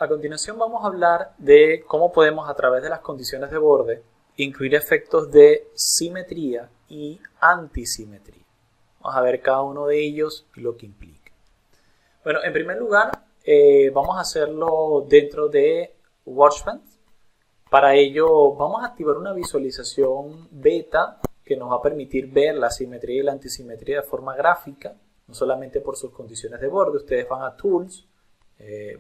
A continuación vamos a hablar de cómo podemos a través de las condiciones de borde incluir efectos de simetría y antisimetría. Vamos a ver cada uno de ellos y lo que implica. Bueno, en primer lugar vamos a hacerlo dentro de Workbench. Para ello vamos a activar una visualización beta que nos va a permitir ver la simetría y la antisimetría de forma gráfica, no solamente por sus condiciones de borde. Ustedes van a Tools,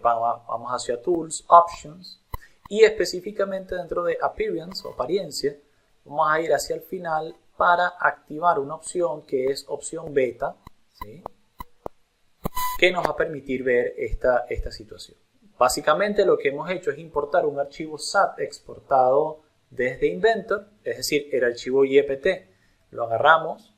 vamos hacia Tools, Options, y específicamente dentro de Appearance o apariencia, vamos a ir hacia el final para activar una opción que es opción beta, ¿sí?, que nos va a permitir ver esta situación. Básicamente lo que hemos hecho es importar un archivo SAT exportado desde Inventor, es decir, el archivo YPT. Lo agarramos,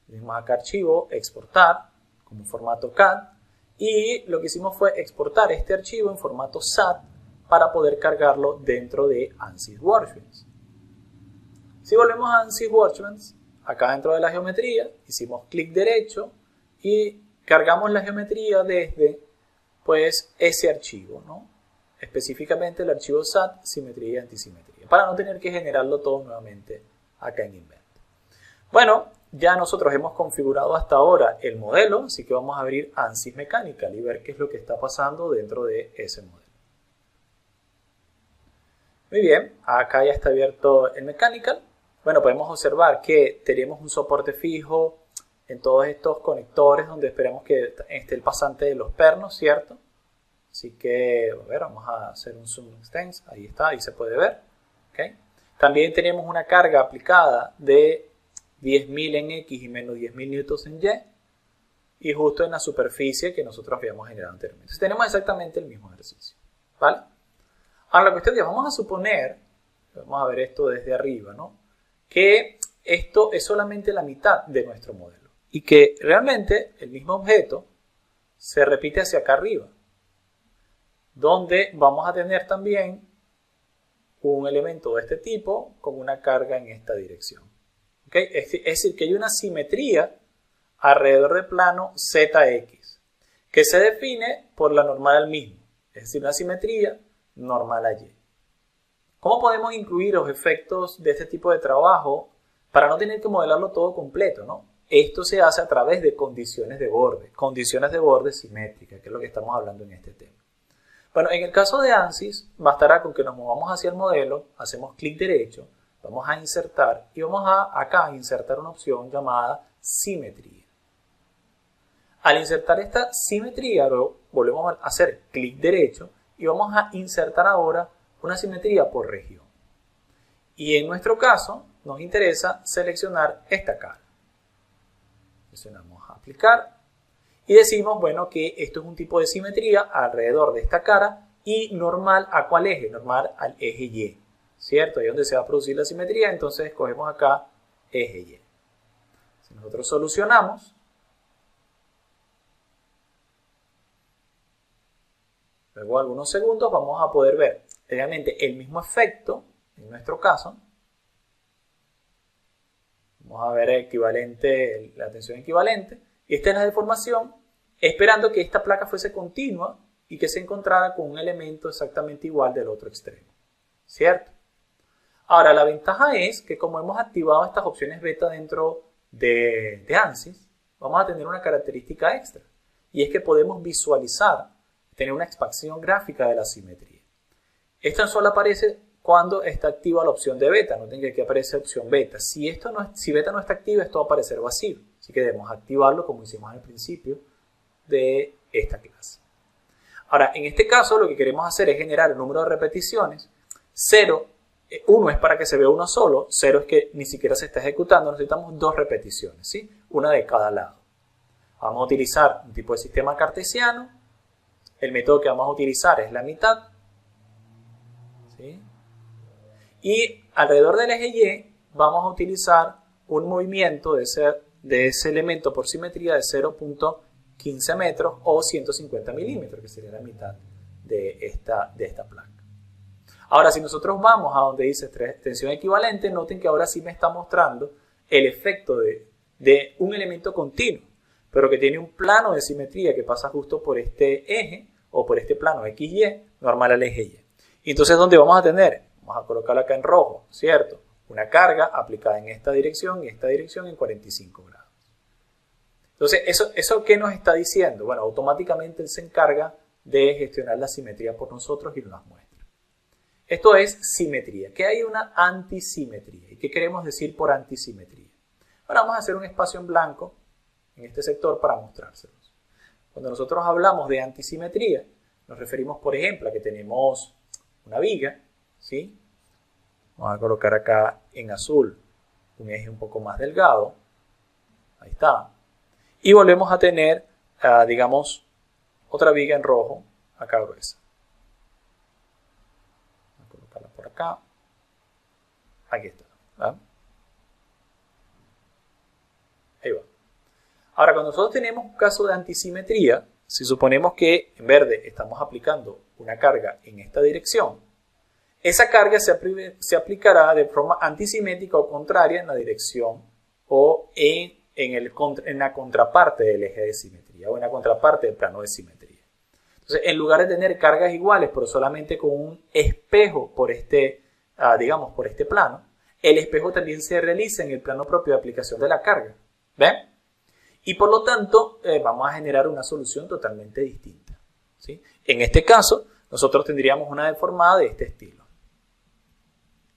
le dimos acá archivo, exportar, como formato CAD, y lo que hicimos fue exportar este archivo en formato SAT para poder cargarlo dentro de ANSYS Workbench. Si volvemos a ANSYS Workbench, acá dentro de la geometría, hicimos clic derecho y cargamos la geometría desde pues ese archivo, ¿no? Específicamente el archivo SAT, simetría y antisimetría, para no tener que generarlo todo nuevamente acá en Inventor. Bueno, ya nosotros hemos configurado hasta ahora el modelo, así que vamos a abrir ANSYS Mechanical y ver qué es lo que está pasando dentro de ese modelo. Muy bien, acá ya está abierto el Mechanical. Bueno, podemos observar que tenemos un soporte fijo en todos estos conectores donde esperamos que esté el pasante de los pernos, ¿cierto? Así que, a ver, vamos a hacer un zoom extense. Ahí está, ahí se puede ver. ¿Okay? También tenemos una carga aplicada de 10.000 en X y menos 10.000 newtons en Y. Y justo en la superficie que nosotros habíamos generado anteriormente. Entonces tenemos exactamente el mismo ejercicio. ¿Vale? Ahora la cuestión es que vamos a suponer, vamos a ver esto desde arriba, ¿no?, que esto es solamente la mitad de nuestro modelo. Y que realmente el mismo objeto se repite hacia acá arriba, donde vamos a tener también un elemento de este tipo con una carga en esta dirección. ¿Okay? Es decir, que hay una simetría alrededor del plano ZX, que se define por la normal al mismo, es decir, una simetría normal a Y. ¿Cómo podemos incluir los efectos de este tipo de trabajo para no tener que modelarlo todo completo, ¿no? Esto se hace a través de condiciones de borde simétricas, que es lo que estamos hablando en este tema. Bueno, en el caso de ANSYS, bastará con que nos movamos hacia el modelo, hacemos clic derecho, vamos a insertar y vamos a acá insertar una opción llamada simetría. Al insertar esta simetría, luego volvemos a hacer clic derecho y vamos a insertar ahora una simetría por región. Y en nuestro caso, nos interesa seleccionar esta cara. Seleccionamos aplicar y decimos, bueno, que esto es un tipo de simetría alrededor de esta cara y normal ¿a cuál eje? Normal al eje Y, ¿cierto? Ahí es donde se va a producir la simetría, entonces escogemos acá eje Y. Si nosotros solucionamos, luego de algunos segundos vamos a poder ver realmente el mismo efecto en nuestro caso. Vamos a ver equivalente, la tensión equivalente. Y esta es la deformación, esperando que esta placa fuese continua y que se encontrara con un elemento exactamente igual del otro extremo. ¿Cierto? Ahora, la ventaja es que como hemos activado estas opciones beta dentro de ANSYS, vamos a tener una característica extra. Y es que podemos visualizar, tener una expansión gráfica de la simetría. Esto solo aparece cuando está activa la opción de beta, no tenga que aparecer opción beta. Si beta no está activa, esto va a aparecer vacío. Así que debemos activarlo como hicimos al principio de esta clase. Ahora, en este caso lo que queremos hacer es generar el número de repeticiones. 1 es para que se vea uno solo, 0 es que ni siquiera se está ejecutando, necesitamos 2 repeticiones, ¿sí? Una de cada lado. Vamos a utilizar un tipo de sistema cartesiano. El método que vamos a utilizar es la mitad, ¿sí? Y alrededor del eje Y vamos a utilizar un movimiento de ese elemento por simetría de 0.15 metros o 150 milímetros, que sería la mitad de esta placa. Ahora, si nosotros vamos a donde dice tensión equivalente, noten que ahora sí me está mostrando el efecto de un elemento continuo, pero que tiene un plano de simetría que pasa justo por este eje, o por este plano XY normal al eje Y. Y entonces, ¿dónde vamos a tener? Vamos a colocarlo acá en rojo, ¿cierto? Una carga aplicada en esta dirección y esta dirección en 45 grados. Entonces, ¿eso qué nos está diciendo? Bueno, automáticamente él se encarga de gestionar la simetría por nosotros y nos muestra. Esto es simetría, que hay una antisimetría. ¿Y qué queremos decir por antisimetría? Ahora vamos a hacer un espacio en blanco en este sector para mostrárselos. Cuando nosotros hablamos de antisimetría, nos referimos, por ejemplo, a que tenemos una viga, ¿sí? Vamos a colocar acá en azul un eje un poco más delgado. Ahí está. Y volvemos a tener, digamos, otra viga en rojo, acá gruesa. Voy a colocarla por acá. Aquí está, ¿verdad? Ahí va. Ahora, cuando nosotros tenemos un caso de antisimetría, si suponemos que en verde estamos aplicando una carga en esta dirección, esa carga se aplicará de forma antisimétrica o contraria en la dirección o en la contraparte del eje de simetría o en la contraparte del plano de simetría. Entonces, en lugar de tener cargas iguales, pero solamente con un espejo por digamos, por este plano, el espejo también se realiza en el plano propio de aplicación de la carga. ¿Ven? Y por lo tanto, vamos a generar una solución totalmente distinta, ¿sí? En este caso, nosotros tendríamos una deformada de este estilo,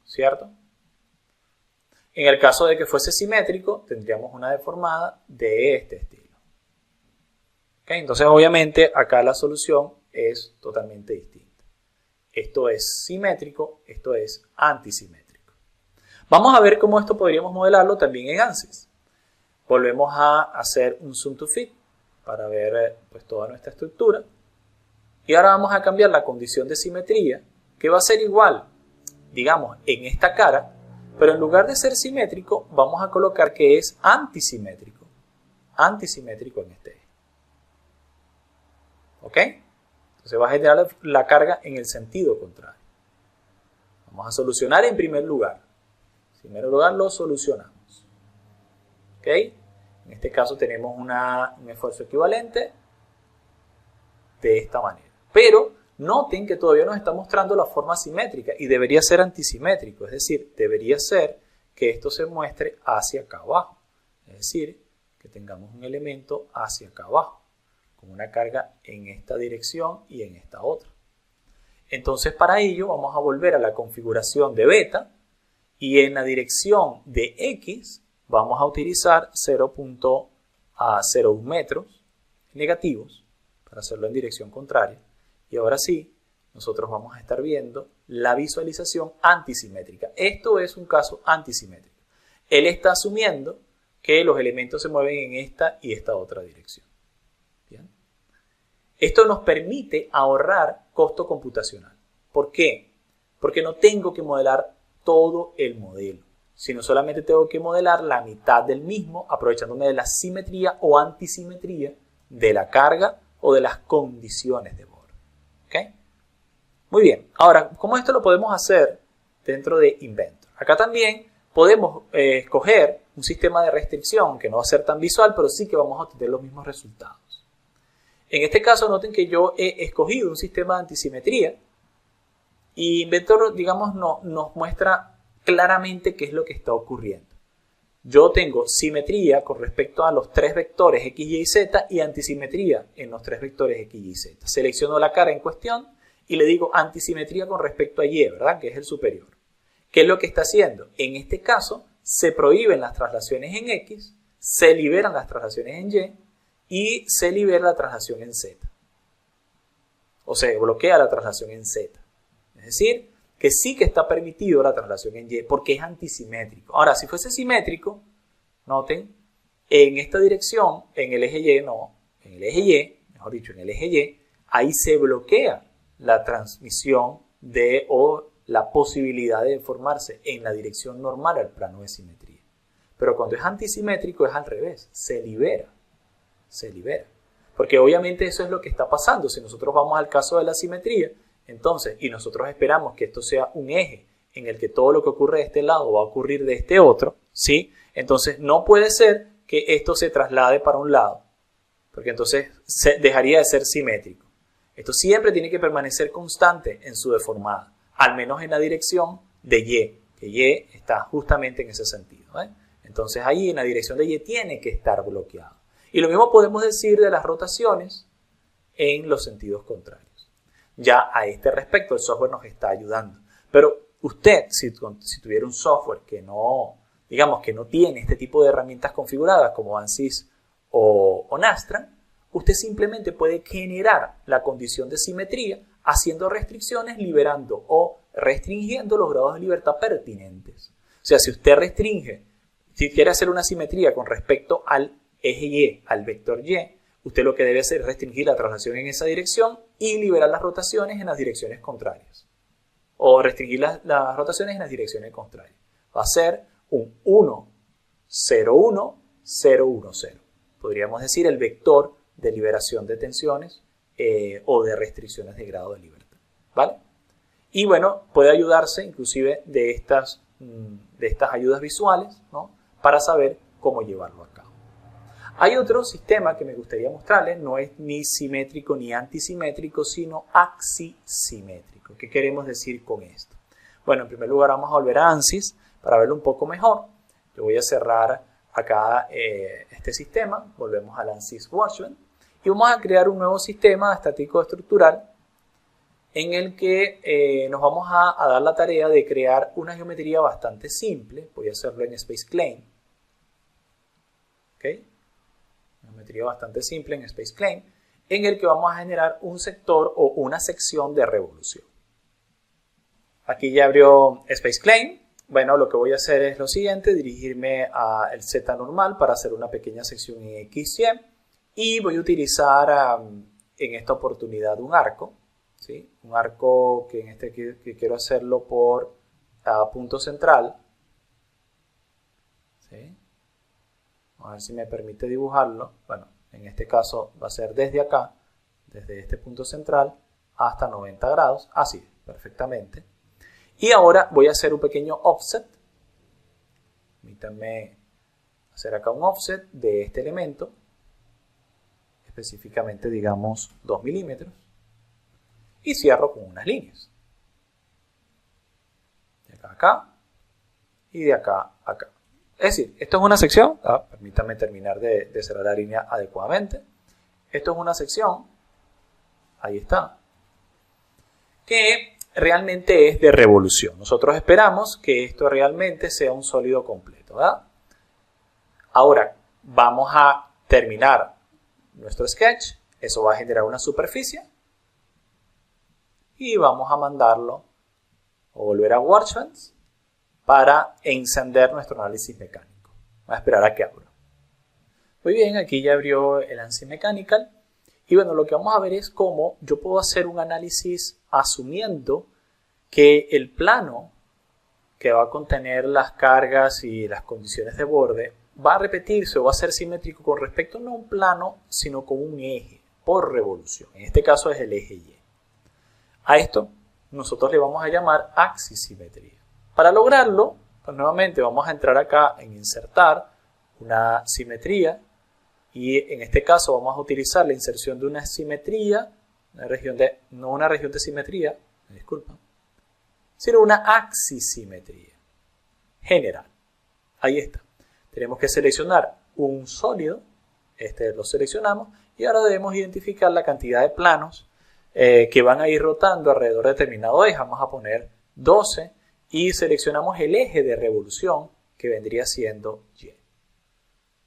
¿cierto? En el caso de que fuese simétrico, tendríamos una deformada de este estilo. ¿Okay? Entonces, obviamente, acá la solución es totalmente distinta. Esto es simétrico, esto es antisimétrico. Vamos a ver cómo esto podríamos modelarlo también en ANSYS. Volvemos a hacer un zoom to fit para ver pues, toda nuestra estructura. Y ahora vamos a cambiar la condición de simetría, que va a ser igual, digamos, en esta cara, pero en lugar de ser simétrico, vamos a colocar que es antisimétrico. Antisimétrico en este eje. ¿Ok? Entonces va a generar la carga en el sentido contrario. Vamos a solucionar en primer lugar. En primer lugar lo solucionamos. ¿Ok? En este caso tenemos un esfuerzo equivalente de esta manera. Pero noten que todavía nos está mostrando la forma simétrica y debería ser antisimétrico. Es decir, debería ser que esto se muestre hacia acá abajo. Es decir, que tengamos un elemento hacia acá abajo, con una carga en esta dirección y en esta otra. Entonces para ello vamos a volver a la configuración de beta y en la dirección de X vamos a utilizar 0.01 metros negativos para hacerlo en dirección contraria. Y ahora sí, nosotros vamos a estar viendo la visualización antisimétrica. Esto es un caso antisimétrico. Él está asumiendo que los elementos se mueven en esta y esta otra dirección. ¿Bien? Esto nos permite ahorrar costo computacional. ¿Por qué? Porque no tengo que modelar todo el modelo, sino solamente tengo que modelar la mitad del mismo, aprovechándome de la simetría o antisimetría de la carga o de las condiciones de borde. ¿Okay? Muy bien, ahora, ¿cómo esto lo podemos hacer dentro de Inventor? Acá también podemos escoger un sistema de restricción que no va a ser tan visual, pero sí que vamos a obtener los mismos resultados. En este caso, noten que yo he escogido un sistema de antisimetría y Inventor, digamos, nos muestra claramente qué es lo que está ocurriendo. Yo tengo simetría con respecto a los tres vectores X, Y y Z y antisimetría en los tres vectores X, Y y Z. Selecciono la cara en cuestión y le digo antisimetría con respecto a Y, ¿verdad? Que es el superior. ¿Qué es lo que está haciendo? En este caso, se prohíben las traslaciones en X, se liberan las traslaciones en Y y se libera la traslación en Z. O se bloquea la traslación en Z. Es decir, que sí que está permitido la traslación en Y porque es antisimétrico. Ahora, si fuese simétrico, noten, en esta dirección, en el eje Y, no, en el eje Y, mejor dicho, en el eje Y, ahí se bloquea la transmisión o la posibilidad de deformarse en la dirección normal al plano de simetría. Pero cuando es antisimétrico es al revés, se libera. Se libera. Porque obviamente eso es lo que está pasando. Si nosotros vamos al caso de la simetría, entonces, y nosotros esperamos que esto sea un eje en el que todo lo que ocurre de este lado va a ocurrir de este otro, ¿sí? Entonces, no puede ser que esto se traslade para un lado, porque entonces dejaría de ser simétrico. Esto siempre tiene que permanecer constante en su deformada, al menos en la dirección de Y, que Y está justamente en ese sentido. Entonces ahí en la dirección de Y tiene que estar bloqueado. Y lo mismo podemos decir de las rotaciones en los sentidos contrarios. Ya a este respecto el software nos está ayudando. Pero usted, si tuviera un software que no, digamos que no tiene este tipo de herramientas configuradas como ANSYS o Nastran, usted simplemente puede generar la condición de simetría haciendo restricciones, liberando o restringiendo los grados de libertad pertinentes. O sea, si usted restringe, si quiere hacer una simetría con respecto al eje Y, al vector Y, usted lo que debe hacer es restringir la traslación en esa dirección y liberar las rotaciones en las direcciones contrarias. O restringir las rotaciones en las direcciones contrarias. Va a ser un 1, 0, 1, 0, 1, 0. Podríamos decir el vector de liberación de tensiones o de restricciones de grado de libertad. ¿Vale? Y bueno, puede ayudarse inclusive de estas ayudas visuales, ¿no? Para saber cómo llevarlo a cabo. Hay otro sistema que me gustaría mostrarles, no es ni simétrico ni antisimétrico, sino axisimétrico. ¿Qué queremos decir con esto? Bueno, en primer lugar vamos a volver a ANSYS para verlo un poco mejor. Yo voy a cerrar acá este sistema, volvemos al ANSYS Watchman y vamos a crear un nuevo sistema estático estructural en el que nos vamos a dar la tarea de crear una geometría bastante simple. Voy a hacerlo en SpaceClaim. ¿Okay? Una geometría bastante simple en SpaceClaim, en el que vamos a generar un sector o una sección de revolución. Aquí ya abrió SpaceClaim. Bueno, lo que voy a hacer es lo siguiente, dirigirme al Z normal para hacer una pequeña sección en XY y voy a utilizar en esta oportunidad un arco, ¿sí? Un arco que que quiero hacerlo por punto central, ¿sí? A ver si me permite dibujarlo. Bueno, en este caso va a ser desde acá, desde este punto central hasta 90 grados, así, perfectamente. Y ahora voy a hacer un pequeño offset. Permítanme hacer acá un offset de este elemento, específicamente digamos 2 milímetros, y cierro con unas líneas. De acá a acá y de acá a acá. Es decir, esto es una sección, permítanme terminar de cerrar la línea adecuadamente. Esto es una sección, ahí está, que realmente es de revolución. Nosotros esperamos que esto realmente sea un sólido completo, ¿verdad? Ahora vamos a terminar nuestro sketch, eso va a generar una superficie y vamos a mandarlo o volver a Workbench para encender nuestro análisis mecánico. Voy a esperar a que abra. Muy bien, aquí ya abrió el ANSYS Mechanical. Y bueno, lo que vamos a ver es cómo yo puedo hacer un análisis asumiendo que el plano que va a contener las cargas y las condiciones de borde va a repetirse o va a ser simétrico con respecto no a un plano, sino con un eje por revolución. En este caso es el eje Y. A esto nosotros le vamos a llamar axisimetría. Para lograrlo, pues nuevamente vamos a entrar acá en insertar una simetría. Y en este caso vamos a utilizar la inserción de una simetría, no una región de simetría, me disculpan, sino una axisimetría general. Ahí está. Tenemos que seleccionar un sólido, este lo seleccionamos, y ahora debemos identificar la cantidad de planos que van a ir rotando alrededor de determinado eje. Vamos a poner 12 y seleccionamos el eje de revolución que vendría siendo Y.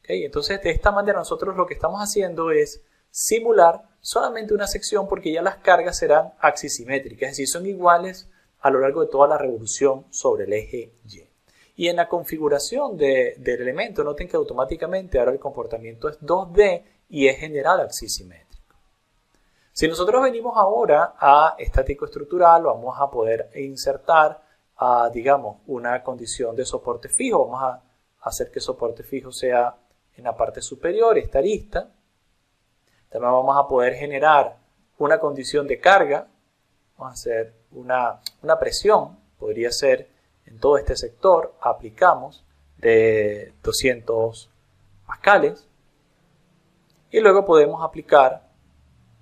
¿Okay? Entonces, de esta manera nosotros lo que estamos haciendo es simular solamente una sección porque ya las cargas serán axisimétricas, es decir, son iguales a lo largo de toda la revolución sobre el eje Y. Y en la configuración del elemento, noten que automáticamente ahora el comportamiento es 2D y es general axisimétrico. Si nosotros venimos ahora a estático estructural, vamos a poder insertar, digamos, una condición de soporte fijo. Vamos a hacer que soporte fijo sea en la parte superior, esta arista. También vamos a poder generar una condición de carga. Vamos a hacer una presión, podría ser en todo este sector, aplicamos de 200 pascales. Y luego podemos aplicar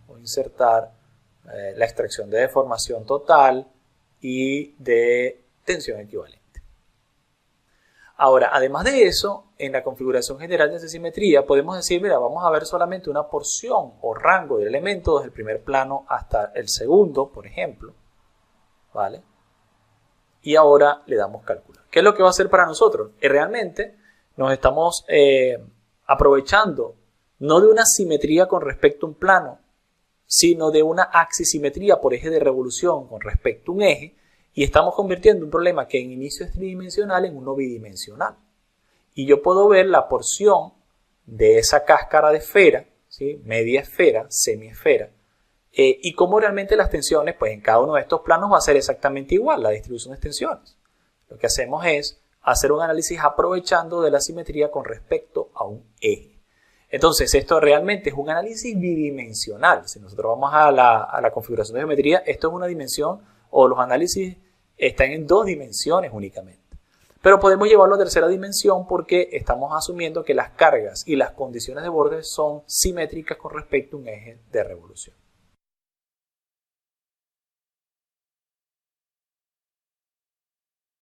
o insertar la extracción de deformación total y de tensión equivalente. Ahora, además de eso, en la configuración general de esa simetría podemos decir, mira, vamos a ver solamente una porción o rango del elemento desde el primer plano hasta el segundo, por ejemplo, ¿vale? Y ahora le damos calcular. ¿Qué es lo que va a hacer para nosotros? Realmente nos estamos aprovechando no de una simetría con respecto a un plano, sino de una axisimetría por eje de revolución con respecto a un eje, y estamos convirtiendo un problema que en inicio es tridimensional en uno bidimensional. Y yo puedo ver la porción de esa cáscara de esfera, ¿sí? Media esfera, semiesfera, y cómo realmente las tensiones, pues en cada uno de estos planos va a ser exactamente igual, la distribución de tensiones. Lo que hacemos es hacer un análisis aprovechando de la simetría con respecto a un eje. Entonces, esto realmente es un análisis bidimensional. Si nosotros vamos a la configuración de geometría, esto es una dimensión, o los análisis están en 2 dimensiones únicamente. Pero podemos llevarlo a tercera dimensión porque estamos asumiendo que las cargas y las condiciones de borde son simétricas con respecto a un eje de revolución.